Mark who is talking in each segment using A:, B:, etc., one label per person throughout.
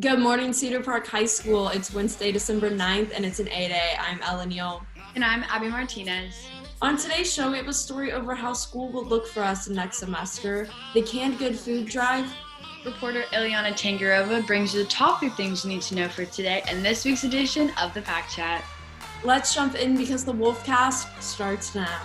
A: Good morning, Cedar Park High School. It's Wednesday, December 9th, and it's an 8A. I'm Ellen Neal.
B: And I'm Abby Martinez.
A: On today's show, we have a story over how school will look for us next semester, the Canned Good Food Drive.
B: Reporter Ileana Tangarova brings you the top 3 things you need to know for today and this week's edition of the Pack Chat.
A: Let's jump in because the Wolfcast starts now.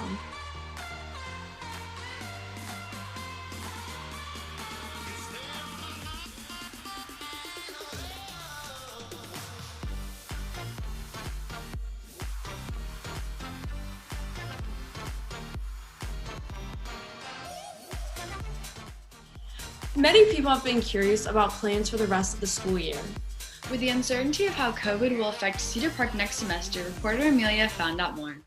A: Many people have been curious about plans for the rest of the school year.
B: With the uncertainty of how COVID will affect Cedar Park next semester, reporter Amelia found out more.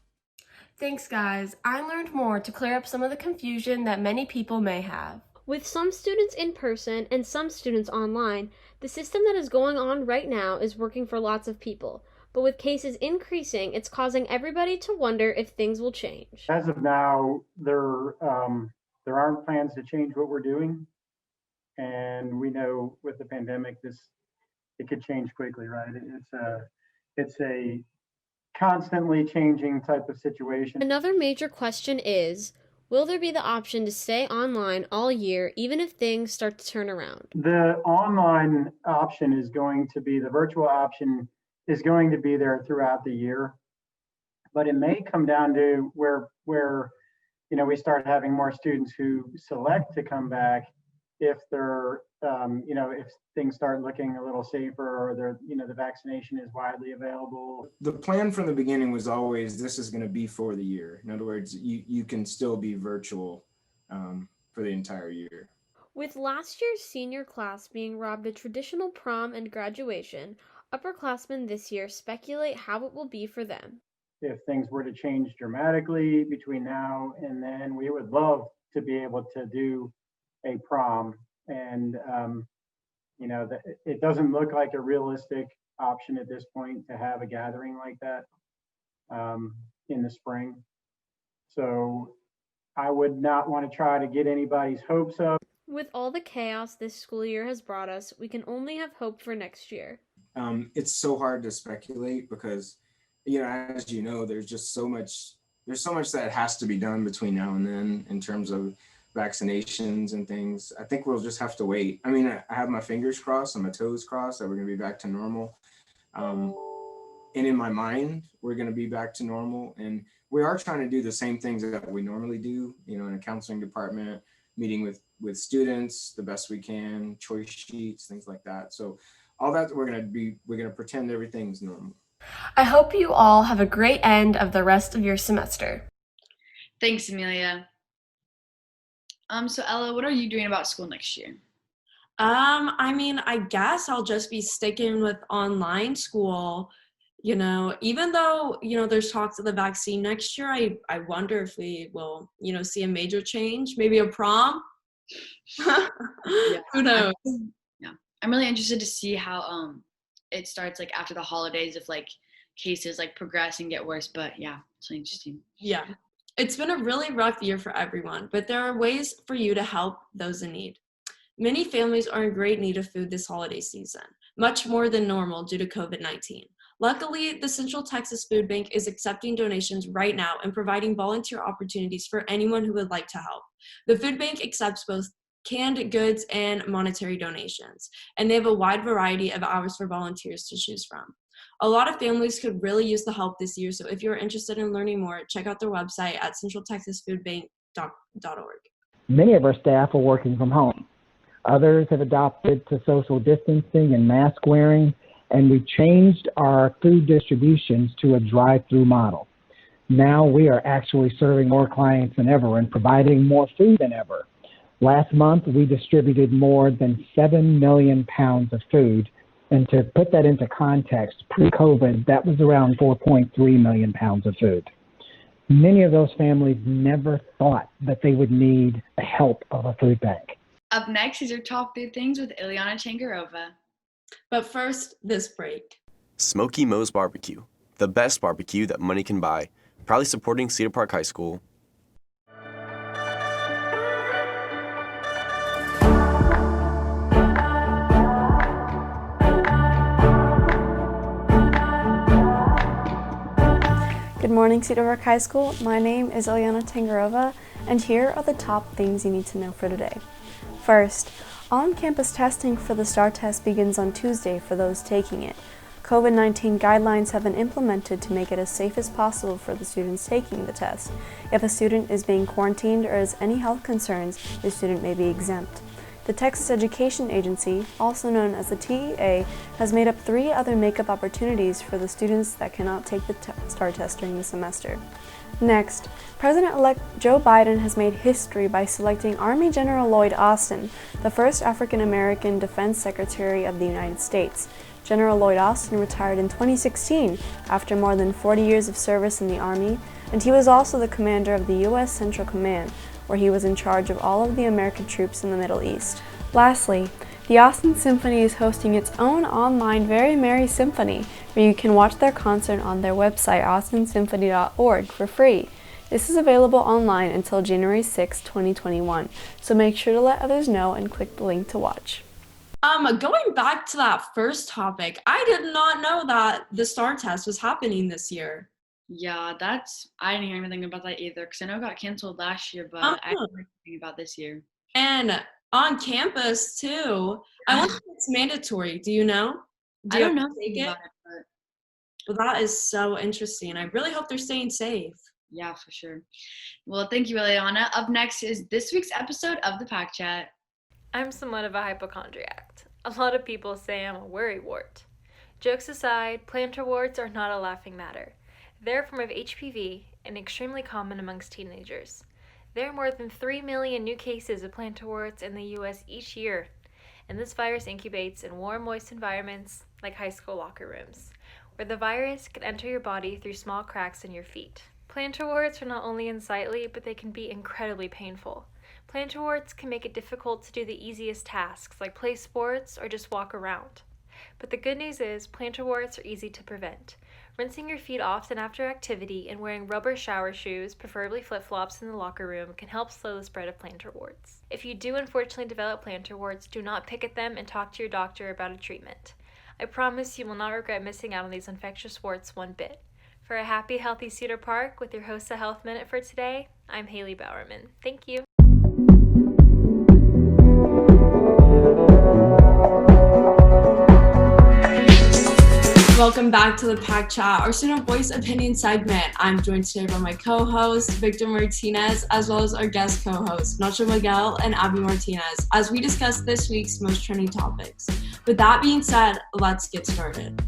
C: Thanks, guys. I learned more to clear up some of the confusion that many people may have.
D: With some students in person and some students online, the system that is going on right now is working for lots of people. But with cases increasing, it's causing everybody to wonder if things will change.
E: As of now, there aren't plans to change what we're doing. And we know with the pandemic, it could change quickly, right? It's a constantly changing type of situation.
D: Another major question is, will there be the option to stay online all year, even if things start to turn around?
E: The online option is going to be, the virtual option is going to be there throughout the year, but it may come down to where we start having more students who select to come back if they're, if things start looking a little safer, or the vaccination is widely available.
F: The plan from the beginning was always, this is going to be for the year. In other words, you can still be virtual for the entire year.
D: With last year's senior class being robbed a traditional prom and graduation, upperclassmen this year speculate how it will be for them.
E: If things were to change dramatically between now and then, we would love to be able to do a prom, and it doesn't look like a realistic option at this point to have a gathering like that in the spring. So I would not want to try to get anybody's hopes up.
D: With all the chaos this school year has brought us, we can only have hope for next year.
F: It's so hard to speculate because, as you know, there's so much that has to be done between now and then in terms of vaccinations and things. I think we'll just have to wait. I mean, I have my fingers crossed and my toes crossed that we're going to be back to normal. And in my mind, we're going to be back to normal. And we are trying to do the same things that we normally do, in a counseling department, meeting with students the best we can, choice sheets, things like that. So all that we're going to pretend everything's normal.
C: I hope you all have a great end of the rest of your semester.
B: Thanks, Amelia. So Ella, what are you doing about school next year?
A: I guess I'll just be sticking with online school, even though, there's talks of the vaccine next year. I wonder if we will, see a major change, maybe a prom. Who knows?
B: I'm really interested to see how it starts after the holidays, if cases progress and get worse, but it's really interesting.
A: Yeah. It's been a really rough year for everyone, but there are ways for you to help those in need. Many families are in great need of food this holiday season, much more than normal due to COVID-19. Luckily, the Central Texas Food Bank is accepting donations right now and providing volunteer opportunities for anyone who would like to help. The food bank accepts both canned goods and monetary donations, and they have a wide variety of hours for volunteers to choose from. A lot of families could really use the help this year, so if you're interested in learning more, check out their website at centraltexasfoodbank.org.
G: Many of our staff are working from home. Others have adopted to social distancing and mask wearing, and we changed our food distributions to a drive-through model. Now we are actually serving more clients than ever and providing more food than ever. Last month, we distributed more than 7 million pounds of food. And to put that into context, pre-COVID, that was around 4.3 million pounds of food. Many of those families never thought that they would need the help of a food bank.
B: Up next is your top 3 things with Ileana Tangarova.
A: But first, this break.
H: Smoky Moe's Barbecue, the best barbecue that money can buy. Proudly supporting Cedar Park High School.
I: Good morning, Cedar Park High School. My name is Ilyana Tangarova, and here are the top things you need to know for today. First, on-campus testing for the STAR test begins on Tuesday for those taking it. COVID-19 guidelines have been implemented to make it as safe as possible for the students taking the test. If a student is being quarantined or has any health concerns, the student may be exempt. The Texas Education Agency, also known as the TEA, has made up 3 other makeup opportunities for the students that cannot take the STAR test during the semester. Next, President-elect Joe Biden has made history by selecting Army General Lloyd Austin, the first African-American Defense Secretary of the United States. General Lloyd Austin retired in 2016 after more than 40 years of service in the Army, and he was also the commander of the U.S. Central Command, where he was in charge of all of the American troops in the Middle East. Lastly, the Austin Symphony is hosting its own online Very Merry Symphony, where you can watch their concert on their website, austinsymphony.org, for free. This is available online until January 6, 2021, so make sure to let others know and click the link to watch.
A: Going back to that first topic, I did not know that the STAR test was happening this year.
B: Yeah, I didn't hear anything about that either, because I know it got canceled last year, but I didn't hear anything about this year.
A: And on campus too. I wonder if it's mandatory. Do you know?
B: I don't know anything about it, but
A: well, that is so interesting. I really hope they're staying safe.
B: Yeah, for sure. Well, thank you, Ileana. Up next is this week's episode of the Pack Chat.
J: I'm somewhat of a hypochondriac. A lot of people say I'm a worrywart. Jokes aside, plantar warts are not a laughing matter. They're a form of HPV and extremely common amongst teenagers. There are more than 3 million new cases of plantar warts in the U.S. each year, and this virus incubates in warm, moist environments like high school locker rooms, where the virus can enter your body through small cracks in your feet. Plantar warts are not only unsightly, but they can be incredibly painful. Plantar warts can make it difficult to do the easiest tasks, like play sports or just walk around. But the good news is, plantar warts are easy to prevent. Rinsing your feet often after activity and wearing rubber shower shoes, preferably flip-flops in the locker room, can help slow the spread of plantar warts. If you do unfortunately develop plantar warts, do not pick at them and talk to your doctor about a treatment. I promise you will not regret missing out on these infectious warts one bit. For a happy, healthy Cedar Park with your host, The Health Minute for today, I'm Haley Bowerman. Thank you.
A: Welcome back to the Pack Chat, our student voice opinion segment. I'm joined today by my co-host, Victor Martinez, as well as our guest co-hosts, Nacho Miguel and Abby Martinez, as we discuss this week's most trending topics. With that being said, let's get started.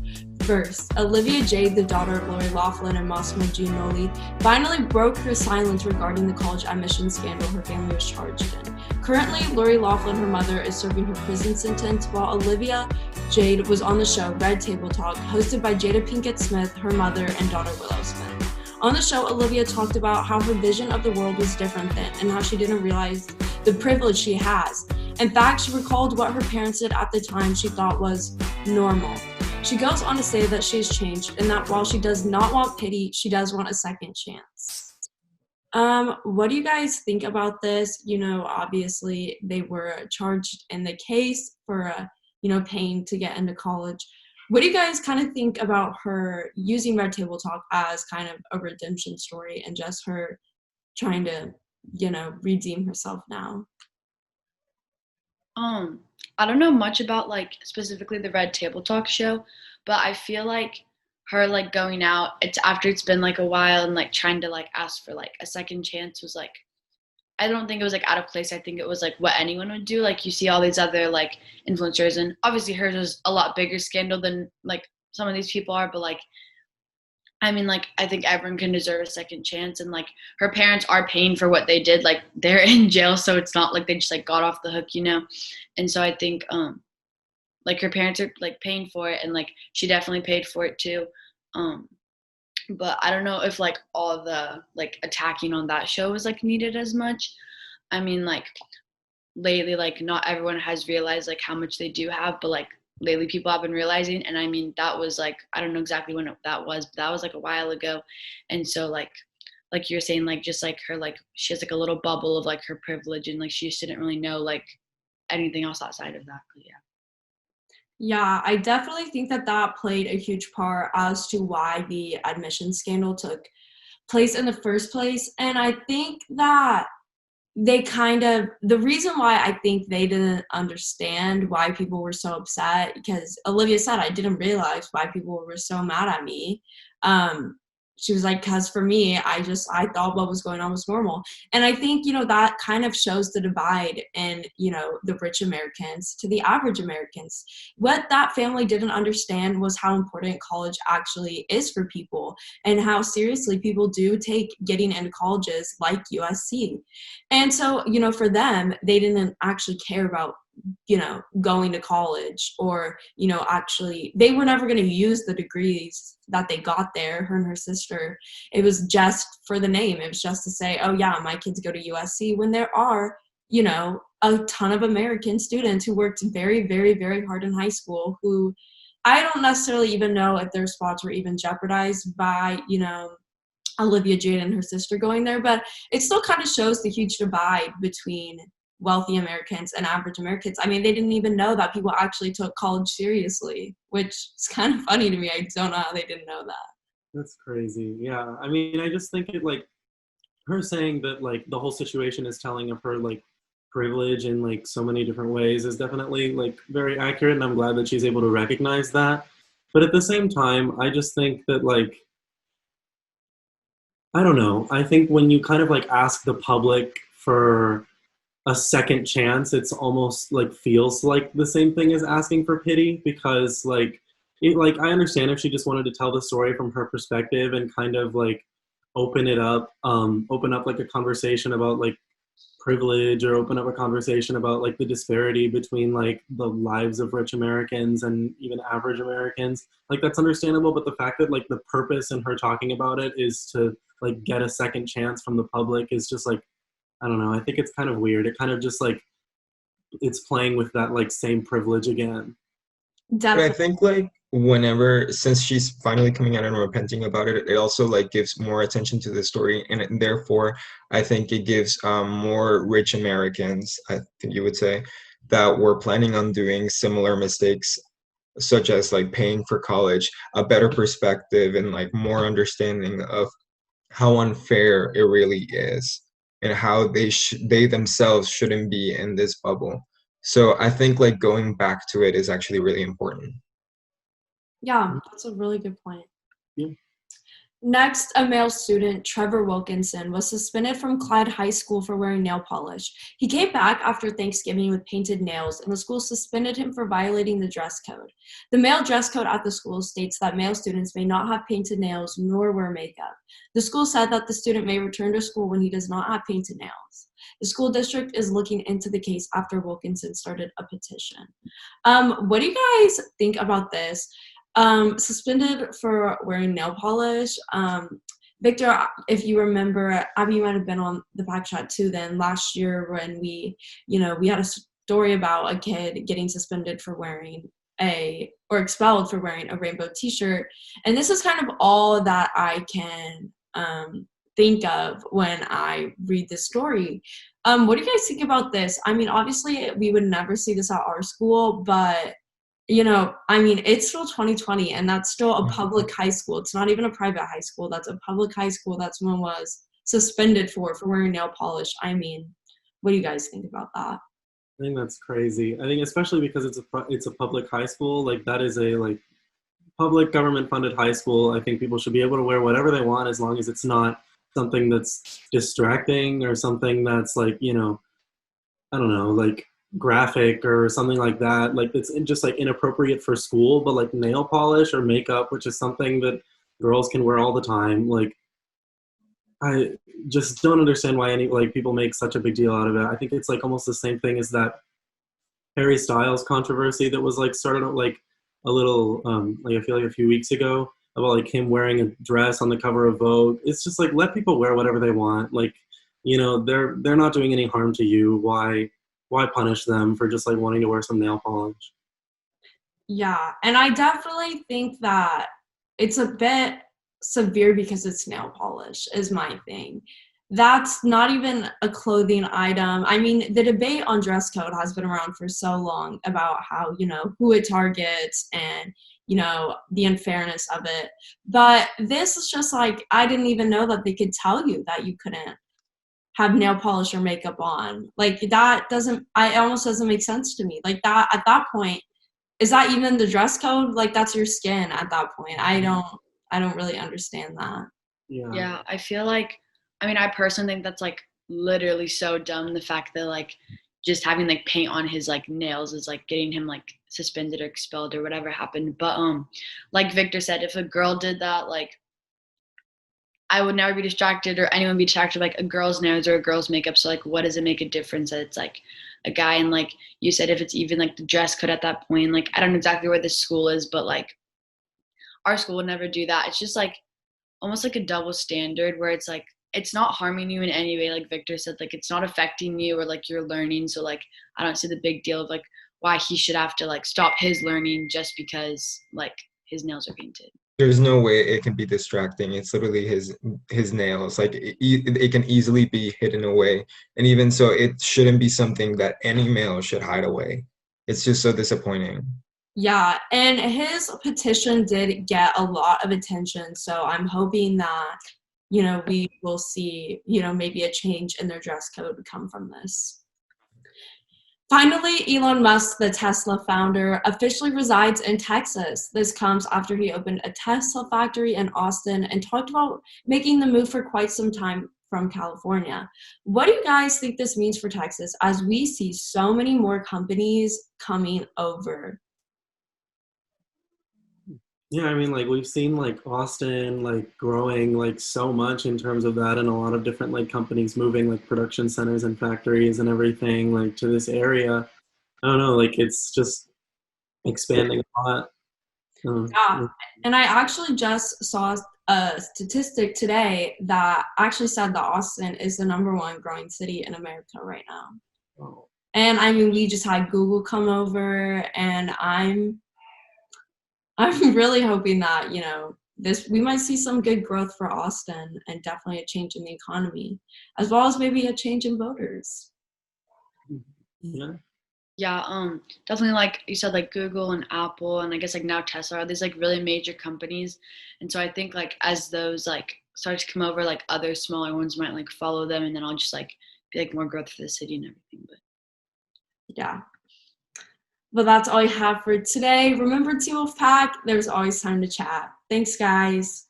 A: First, Olivia Jade, the daughter of Lori Loughlin and Massimo Giannoli, finally broke her silence regarding the college admissions scandal her family was charged in. Currently, Lori Loughlin, her mother, is serving her prison sentence, while Olivia Jade was on the show Red Table Talk, hosted by Jada Pinkett Smith, her mother, and daughter Willow Smith. On the show, Olivia talked about how her vision of the world was different then, and how she didn't realize the privilege she has. In fact, she recalled what her parents did at the time she thought was normal. She goes on to say that she has changed, and that while she does not want pity, she does want a second chance. What do you guys think about this? You know, obviously they were charged in the case for, paying to get into college. What do you guys kind of think about her using Red Table Talk as kind of a redemption story and just her trying to, redeem herself now?
B: I don't know much about specifically the Red Table Talk show, but I feel like her going out, it's after it's been a while and trying to ask for a second chance was I don't think it was out of place. I think it was what anyone would do. You see all these other influencers, and obviously hers was a lot bigger scandal than some of these people are, but I think everyone can deserve a second chance, and her parents are paying for what they did. They're in jail, so it's not they just got off the hook, And so I think her parents are paying for it, and she definitely paid for it too. But I don't know if all the attacking on that show was needed as much. I mean, lately not everyone has realized how much they do have, but lately people have been realizing. And I mean, that was I don't know exactly when that was, but that was a while ago. And so like you're saying, just her, she has a little bubble of her privilege, and she just didn't really know anything else outside of that. But yeah.
A: Yeah, I definitely think that played a huge part as to why the admission scandal took place in the first place. And I think that the reason why I think they didn't understand why people were so upset, because Olivia said, I didn't realize why people were so mad at me. She was like, because for me, I thought what was going on was normal. And I think, that kind of shows the divide in, the rich Americans to the average Americans. What that family didn't understand was how important college actually is for people and how seriously people do take getting into colleges like USC. And so, for them, they didn't actually care about going to college or, actually, they were never going to use the degrees that they got there, her and her sister. It was just for the name. It was just to say, oh yeah, my kids go to USC, when there are, a ton of American students who worked very, very, very hard in high school who I don't necessarily even know if their spots were even jeopardized by, Olivia Jade and her sister going there, but it still kind of shows the huge divide between wealthy Americans and average Americans. I mean, they didn't even know that people actually took college seriously, which is kind of funny to me. I don't know how they didn't know that.
K: That's crazy. Yeah. I mean, I just think it, like, her saying that, like, the whole situation is telling of her, like, privilege in, like, so many different ways is definitely, like, very accurate, and I'm glad that she's able to recognize that. But at the same time, I just think that, like, I don't know. I think when you kind of, like, ask the public for a second chance, it's almost like feels like the same thing as asking for pity, because like I understand if she just wanted to tell the story from her perspective and kind of like open up like a conversation about like privilege, or open up a conversation about like the disparity between like the lives of rich Americans and even average Americans. Like, that's understandable, but the fact that like the purpose in her talking about it is to like get a second chance from the public is just like, I don't know. I think it's kind of weird. It kind of just like, it's playing with that like same privilege again.
A: Definitely.
L: But I think like since she's finally coming out and repenting about it, it also like gives more attention to the story, and therefore I think it gives more rich Americans, I think you would say, that were planning on doing similar mistakes, such as like paying for college, a better perspective and like more understanding of how unfair it really is, and how they themselves shouldn't be in this bubble. So I think like going back to it is actually really important.
A: Yeah, that's a really good point.
K: Yeah.
A: Next, a male student, Trevor Wilkinson, was suspended from Clyde High School for wearing nail polish. He came back after Thanksgiving with painted nails, and the school suspended him for violating the dress code. The male dress code at the school states that male students may not have painted nails nor wear makeup. The school said that the student may return to school when he does not have painted nails. The school district is looking into the case after Wilkinson started a petition. What do you guys think about this? Suspended for wearing nail polish. Victor, if you remember, Abby, you might have been on the back chat too then last year when we had a story about a kid getting suspended for wearing expelled for wearing a rainbow t-shirt. And this is kind of all that I can think of when I read this story. What do you guys think about this? I mean, obviously we would never see this at our school, but it's still 2020, and that's still a public high school. It's not even a private high school. That's a public high school that someone was suspended for wearing nail polish. I mean, what do you guys think about that?
K: I think that's crazy. I think especially because it's a public high school. Like, that is a like public government funded high school. I think people should be able to wear whatever they want as long as it's not something that's distracting or something that's like, I don't know, like graphic or something like that. Like, it's just like inappropriate for school. But like nail polish or makeup, which is something that girls can wear all the time, like, I just don't understand why people make such a big deal out of it. I think it's like almost the same thing as that Harry Styles controversy that was like started out like a little I feel like a few weeks ago, about like him wearing a dress on the cover of Vogue. It's just like, let people wear whatever they want. Like, they're not doing any harm to you. Why punish them for just like wanting to wear some nail polish?
A: Yeah, and I definitely think that it's a bit severe because it's nail polish is my thing. That's not even a clothing item. I mean, the debate on dress code has been around for so long about how, who it targets and, the unfairness of it. But this is just like, I didn't even know that they could tell you that you couldn't have nail polish or makeup on. Like, that it almost doesn't make sense to me. Like, that, at that point, is that even the dress code? Like, that's your skin at that point. I don't really understand that.
B: Yeah, I feel like, I personally think that's like literally so dumb. The fact that like just having like paint on his like nails is like getting him like suspended or expelled or whatever happened. But like Victor said, if a girl did that, like I would never be distracted or anyone be distracted by like a girl's nails or a girl's makeup. So like, what does it make a difference that it's like a guy? And like you said, if it's even like the dress code at that point, like I don't know exactly where this school is, but like our school would never do that. It's just like almost like a double standard where it's like it's not harming you in any way, like Victor said, like it's not affecting you or like you're learning. So like I don't see the big deal of like why he should have to like stop his learning just because like his nails are painted.
L: There's no way it can be distracting. It's literally his nails. Like it can easily be hidden away, and even so, it shouldn't be something that any male should hide away. It's just so disappointing.
A: Yeah, and his petition did get a lot of attention, so I'm hoping that, we will see, maybe a change in their dress code come from this. Finally, Elon Musk, the Tesla founder, officially resides in Texas. This comes after he opened a Tesla factory in Austin and talked about making the move for quite some time from California. What do you guys think this means for Texas as we see so many more companies coming over?
K: Yeah, like we've seen like Austin like growing like so much in terms of that, and a lot of different like companies moving like production centers and factories and everything like to this area. I don't know, like it's just expanding a lot.
A: Yeah, and I actually just saw a statistic today that actually said that Austin is the #1 growing city in America right now.
K: Oh.
A: And we just had Google come over, and I'm really hoping that, we might see some good growth for Austin and definitely a change in the economy, as well as maybe a change in voters.
K: Yeah.
B: Yeah, definitely like you said, like Google and Apple and I guess like now Tesla are these like really major companies. And so I think like as those like start to come over, like other smaller ones might like follow them, and then I'll just like be like more growth for the city and everything. But
A: yeah. But that's all I have for today. Remember, Team Wolfpack, there's always time to chat. Thanks, guys.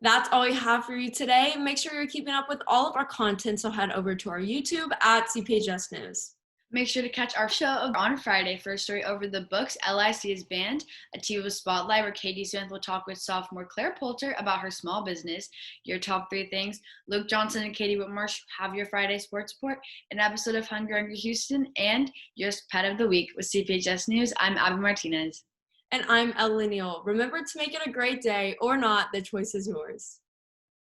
A: That's all we have for you today. Make sure you're keeping up with all of our content, so head over to our YouTube at CPHS News.
B: Make sure to catch our show on Friday for a story over the books LIC is banned, a TV spotlight where Katie Smith will talk with sophomore Claire Poulter about her small business, your top 3 things, Luke Johnson and Katie Whitmore have your Friday sports report, an episode of Hungry Houston, and your pet of the week with CPHS News. I'm Abby Martinez.
A: And I'm Ella Neal. Remember to make it a great day or not, the choice is yours.